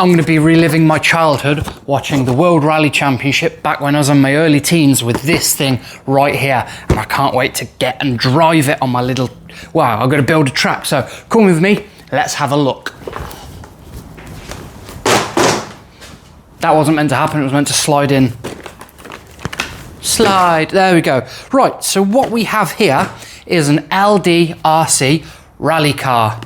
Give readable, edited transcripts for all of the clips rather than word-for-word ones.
I'm going to be reliving my childhood watching the World Rally Championship back when I was in my early teens with this thing right here. And I can't wait to get and drive it on my little... Wow, I've got to build a track. So come with me, let's have a look. That wasn't meant to happen, it was meant to slide in. Slide, there we go. Right, so what we have here is an LD RC rally car.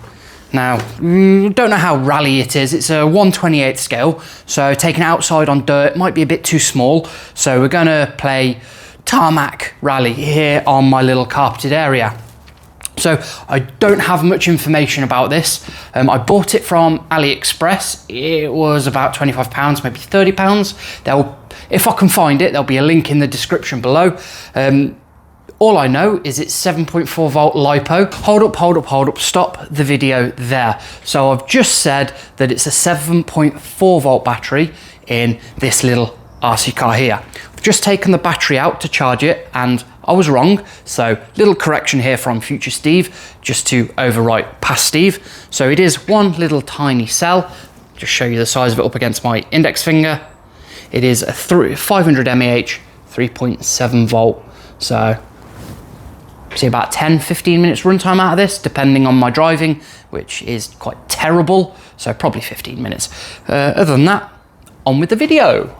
Now, don't know how rally it is. It's a 1/28 scale, so taking it outside on dirt might be a bit too small. So we're gonna play tarmac rally here on my little carpeted area. So I don't have much information about this. I bought it from AliExpress. It was about £25, maybe £30. If I can find it, there'll be a link in the description below. All I know is it's 7.4 volt LiPo. Hold up, stop the video there. So I've just said that it's a 7.4 volt battery in this little RC car here. I've just taken the battery out to charge it and I was wrong. So little correction here from future Steve, just to overwrite past Steve. So it is one little tiny cell. Just show you the size of it up against my index finger. It is a 500 mAh, 3.7 volt. So see about 10-15 minutes runtime out of this, depending on my driving, which is quite terrible. So probably 15 minutes. Other than that, on with the video.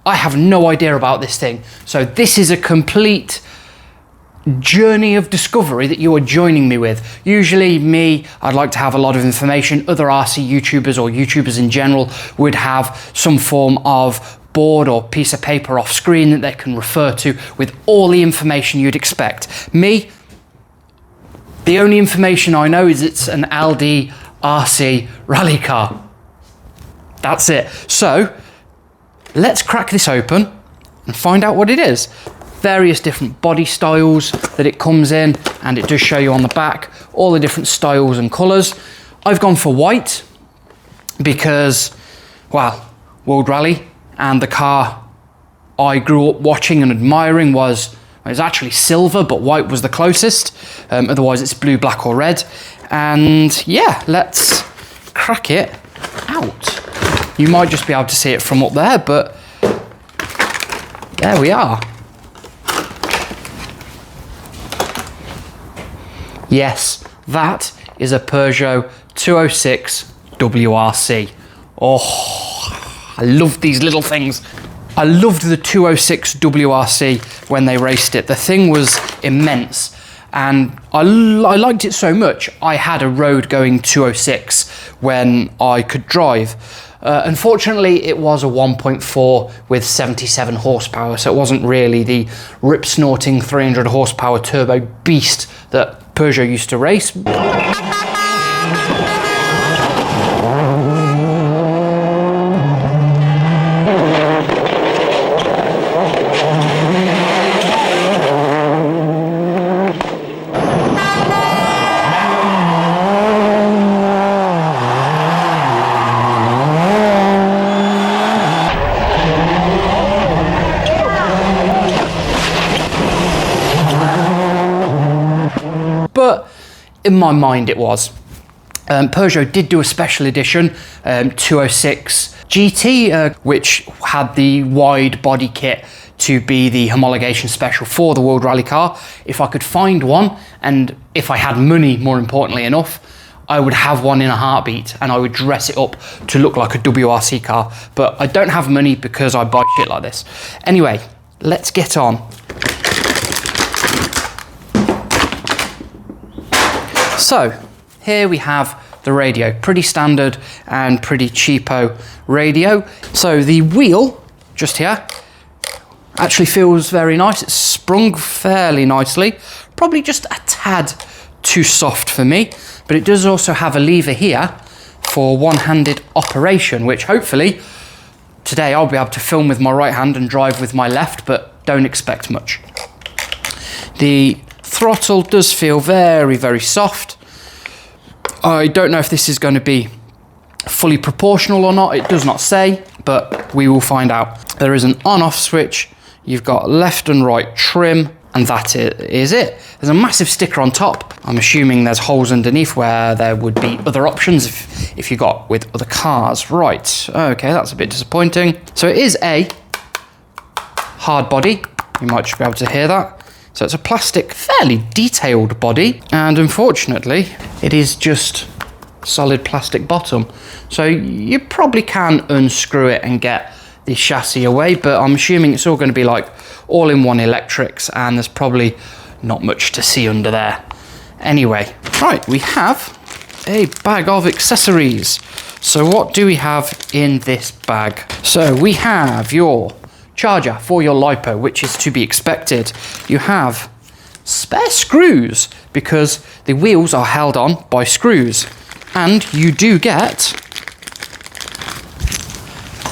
I have no idea about this thing. So this is a complete journey of discovery that you are joining me with. Usually me, I'd like to have a lot of information. Other RC YouTubers or YouTubers in general would have some form of board or piece of paper off screen that they can refer to with all the information you'd expect. Me, the only information I know is it's an LD RC rally car. That's it. So let's crack this open and find out what it is. Various different body styles that it comes in, and it does show you on the back all the different styles and colours. I've gone for white because, well, World Rally, and the car I grew up watching and admiring was actually silver, but white was the closest. Otherwise it's blue, black or red. And yeah, let's crack it out. You might just be able to see it from up there, but there we are. Yes, that is a Peugeot 206 WRC. Oh, I love these little things. I loved the 206 WRC when they raced it. The thing was immense, and I liked it so much, I had a road going 206 when I could drive. Unfortunately, it was a 1.4 with 77 horsepower, so it wasn't really the rip-snorting 300 horsepower turbo beast that Peugeot used to race. But in my mind it was. Peugeot did do a special edition 206 GT, which had the wide body kit to be the homologation special for the World Rally car. If I could find one, and if I had money, more importantly enough, I would have one in a heartbeat and I would dress it up to look like a WRC car. But I don't have money because I buy shit like this. Anyway, let's get on. So here we have the radio, pretty standard and pretty cheapo radio. So the wheel just here actually feels very nice. It's sprung fairly nicely, probably just a tad too soft for me, but it does also have a lever here for one-handed operation, which hopefully today I'll be able to film with my right hand and drive with my left, but don't expect much. The throttle does feel very, very soft. I don't know if this is going to be fully proportional or not. It does not say, but we will find out. There is an on-off switch. You've got left and right trim. And that is it. There's a massive sticker on top. I'm assuming there's holes underneath where there would be other options if you got with other cars. Right, okay, that's a bit disappointing. So it is a hard body. You might just be able to hear that. So it's a plastic, fairly detailed body. And unfortunately, it is just solid plastic bottom. So you probably can unscrew it and get the chassis away, but I'm assuming it's all going to be like all-in-one electrics, and there's probably not much to see under there. Anyway, right, we have a bag of accessories. So what do we have in this bag? So we have your charger for your LiPo, which is to be expected. You have spare screws because the wheels are held on by screws, and you do get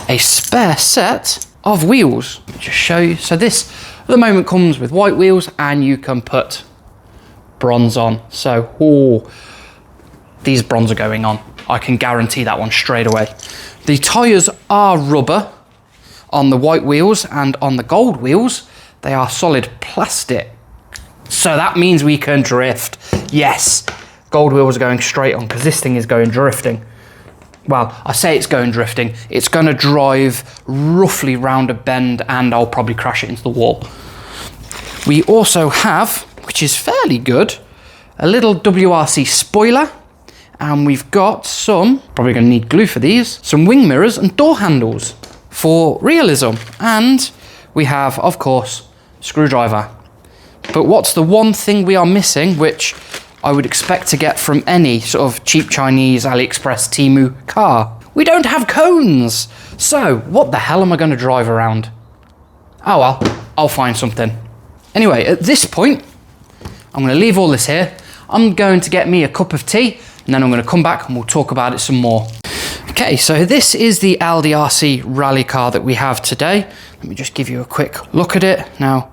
a spare set of wheels. Let me just show you. So this at the moment comes with white wheels, and you can put bronze on. So these bronze are going on. I can guarantee that one straight away. The tyres are rubber on the white wheels, and on the gold wheels they are solid plastic. So that means we can drift. Yes, gold wheels are going straight on because this thing is going drifting. Well, I say it's going drifting. It's going to drive roughly round a bend, and I'll probably crash it into the wall. We also have, which is fairly good, a little WRC spoiler, and we've got some, probably going to need glue for these, some wing mirrors and door handles for realism. And we have, of course, screwdriver. But what's the one thing we are missing, which I would expect to get from any sort of cheap Chinese AliExpress Temu car? We don't have cones. So what the hell am I going to drive around? Oh well, I'll find something. Anyway, at this point, I'm going to leave all this here. I'm going to get me a cup of tea, and then I'm going to come back and we'll talk about it some more. Okay, so this is the LDRC rally car that we have today. Let me just give you a quick look at it. Now,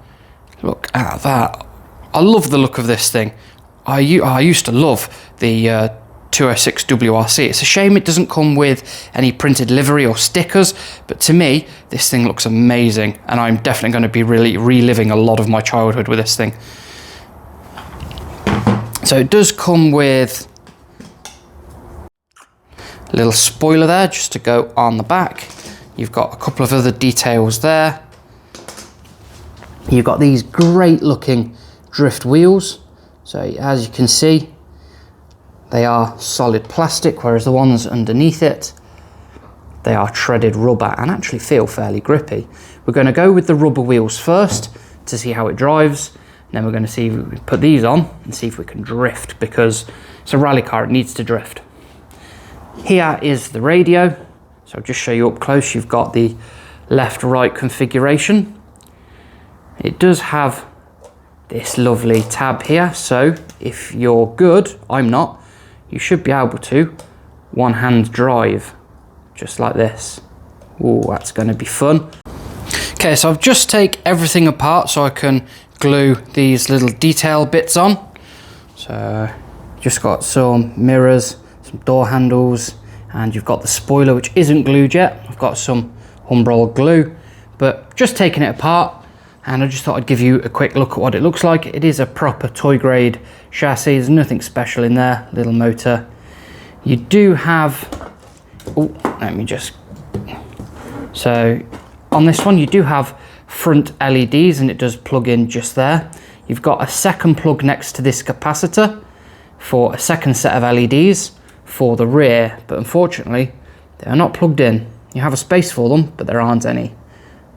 look at that. I love the look of this thing. I used to love the 206 WRC. It's a shame it doesn't come with any printed livery or stickers, but to me, this thing looks amazing, and I'm definitely going to be really reliving a lot of my childhood with this thing. So it does come with a little spoiler there just to go on the back. You've got a couple of other details there. You've got these great looking drift wheels. So as you can see, they are solid plastic, whereas the ones underneath it, they are treaded rubber and actually feel fairly grippy. We're going to go with the rubber wheels first to see how it drives. And then we're going to see if we can put these on and see if we can drift, because it's a rally car, it needs to drift. Here is the radio. So I'll just show you up close. You've got the left-right configuration. It does have this lovely tab here, so if you're good, I'm not, you should be able to one-hand drive just like this. Ooh, that's going to be fun. Okay, so I've just take everything apart so I can glue these little detail bits on. So just got some mirrors, some door handles, and you've got the spoiler, which isn't glued yet. I've got some Humbrol glue, but just taking it apart, and I just thought I'd give you a quick look at what it looks like. It is a proper toy grade chassis. There's nothing special in there. Little motor. You do have, oh, let me just, so on this one you do have front LEDs, and it does plug in just there. You've got a second plug next to this capacitor for a second set of LEDs for the rear, but unfortunately they are not plugged in. You have a space for them, but there aren't any.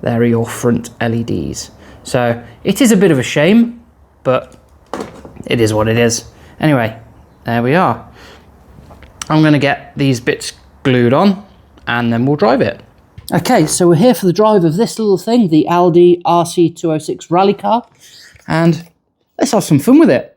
There are your front LEDs. So it is a bit of a shame, but it is what it is. Anyway, there we are. I'm going to get these bits glued on, and then we'll drive it. Okay, so we're here for the drive of this little thing, the Aldi RC206 rally car, and let's have some fun with it.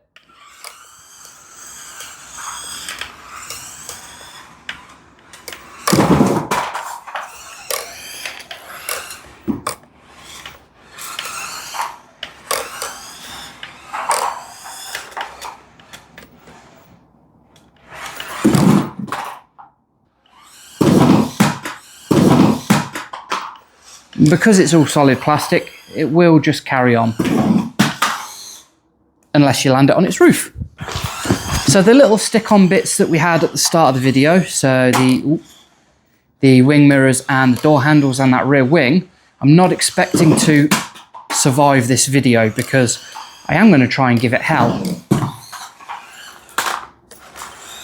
Because it's all solid plastic, it will just carry on. unless you land it on its roof. So the little stick-on bits that we had at the start of the video, so the wing mirrors and the door handles and that rear wing, I'm not expecting to survive this video because I am going to try and give it hell.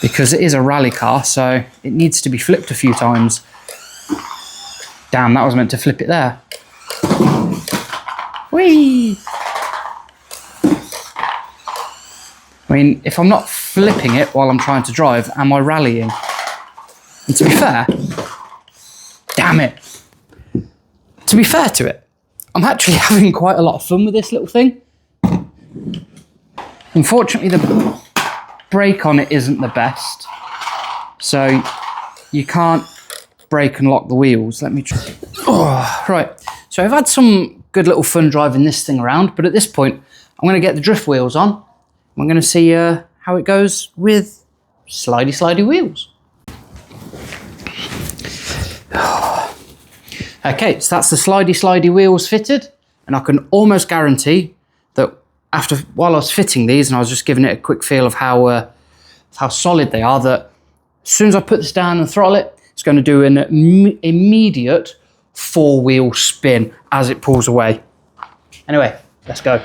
Because it is a rally car, so it needs to be flipped a few times. Damn, that was meant to flip it there. Whee! I mean, if I'm not flipping it while I'm trying to drive, am I rallying? And to be fair, damn it. To be fair to it, I'm actually having quite a lot of fun with this little thing. Unfortunately, the brake on it isn't the best. So you can't brake and lock the wheels. Let me try. Oh, right. So I've had some good little fun driving this thing around, but at this point, I'm going to get the drift wheels on. I'm going to see how it goes with slidey wheels. Okay, so that's the slidey wheels fitted, and I can almost guarantee that while I was fitting these and I was just giving it a quick feel of how solid they are, that as soon as I put this down and throttle it, it's going to do an immediate 4-wheel spin as it pulls away. Anyway, let's go.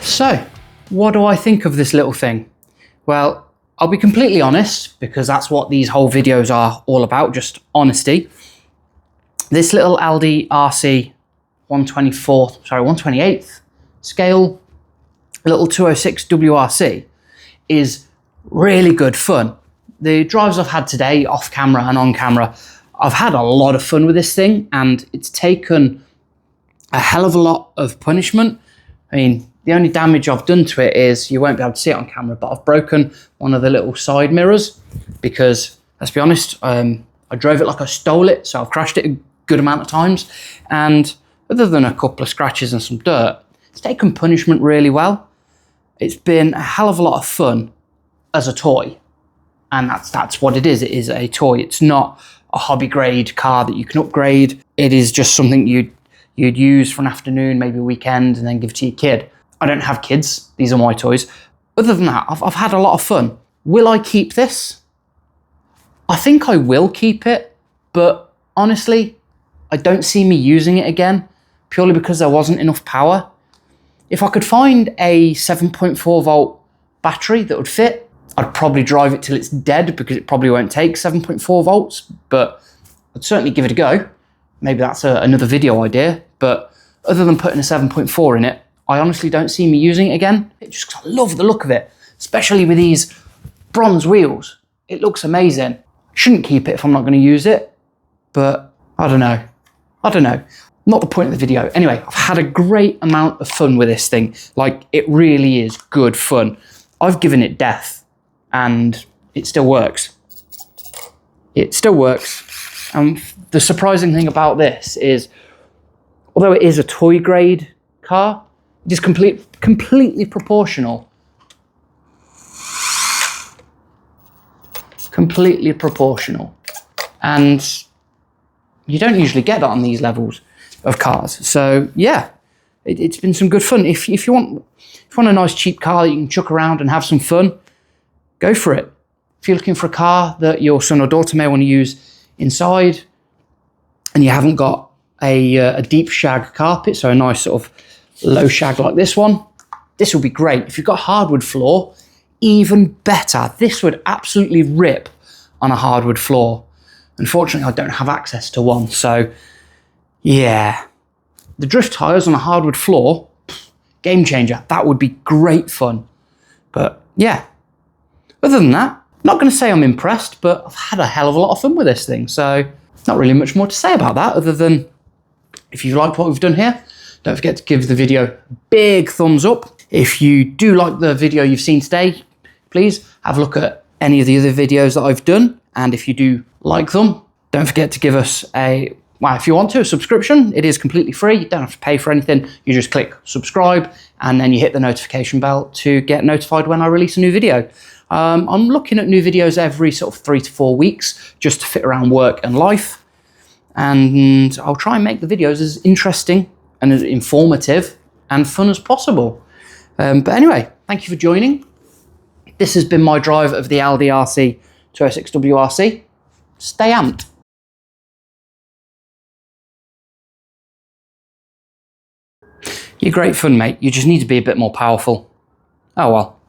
So, what do I think of this little thing? Well, I'll be completely honest, because that's what these whole videos are all about, just honesty. This little Aldi RC 128th scale little 206 WRC is really good fun. The drives I've had today, off camera and on camera, I've had a lot of fun with this thing, and it's taken a hell of a lot of punishment. I mean, the only damage I've done to it is, you won't be able to see it on camera, but I've broken one of the little side mirrors because, let's be honest, I drove it like I stole it, so I've crashed it a good amount of times. And other than a couple of scratches and some dirt, it's taken punishment really well. It's been a hell of a lot of fun as a toy. And that's what it is. It is a toy. It's not a hobby grade car that you can upgrade. It is just something you'd use for an afternoon, maybe a weekend, and then give to your kid. I don't have kids. These are my toys. Other than that, I've had a lot of fun. Will I keep this? I think I will keep it, but honestly, I don't see me using it again, purely because there wasn't enough power. If I could find a 7.4 volt battery that would fit, I'd probably drive it till it's dead, because it probably won't take 7.4 volts, but I'd certainly give it a go. Maybe that's another video idea, but other than putting a 7.4 in it, I honestly don't see me using it again. I love the look of it, especially with these bronze wheels. It looks amazing. Shouldn't keep it if I'm not going to use it, but I don't know. Not the point of the video. Anyway, I've had a great amount of fun with this thing. Like, it really is good fun. I've given it death, and it still works. It still works. And the surprising thing about this is, although it is a toy grade car, it is completely proportional. Completely proportional. And you don't usually get that on these levels of cars. So yeah, it's been some good fun. If you want a nice cheap car that you can chuck around and have some fun, go for it. If you're looking for a car that your son or daughter may want to use inside, and you haven't got a deep shag carpet, so a nice sort of low shag like this one, this will be great. If you've got hardwood floor, even better. This would absolutely rip on a hardwood floor. Unfortunately, I don't have access to one, so yeah. The drift tyres on a hardwood floor, game changer. That would be great fun. But yeah, other than that, not going to say I'm impressed, but I've had a hell of a lot of fun with this thing, so not really much more to say about that, other than if you've liked what we've done here, don't forget to give the video a big thumbs up. If you do like the video you've seen today, please have a look at any of the other videos that I've done. And if you do like them, don't forget to give us well, if you want to, a subscription. It is completely free. You don't have to pay for anything. You just click subscribe and then you hit the notification bell to get notified when I release a new video. I'm looking at new videos every sort of 3 to 4 weeks just to fit around work and life. And I'll try and make the videos as interesting and as informative and fun as possible. But anyway, thank you for joining. This has been my drive of the Aldi RC 206WRC. Stay amped. You're great fun, mate. You just need to be a bit more powerful. Oh well.